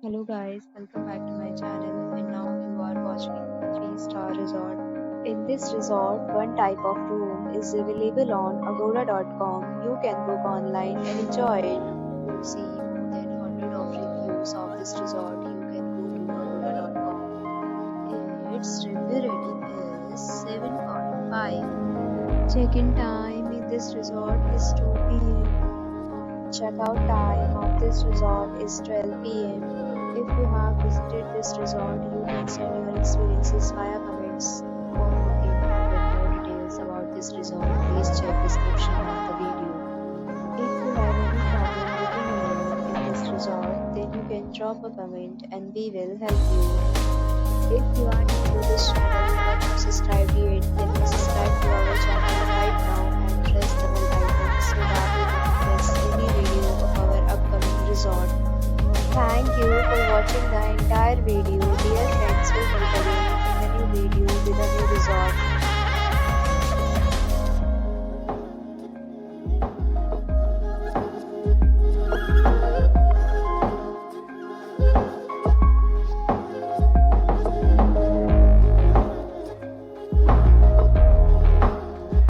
Hello guys, welcome back to my channel and now you are watching a 3-star resort. In this resort, one type of room is available on agoda.com. You can book online and enjoy it. To see more than 100 of reviews of this resort, you can go to agoda.com. Its review rating is 7.5. Check-in time in this resort is 2 p.m. Checkout time of this resort is 12 p.m. If you have visited this resort, you can send your experiences via comments. For booking or get more details about this resort, please check description of the video. If you have any problem booking a room in this resort, then you can drop a comment and we will help you. If you are new to this channel but not subscribed yet, then subscribe to our channel right now and press the bell icon so that you don't miss any video of our upcoming resort. Thank you for watching the entire video. Dear friends, we will meet again.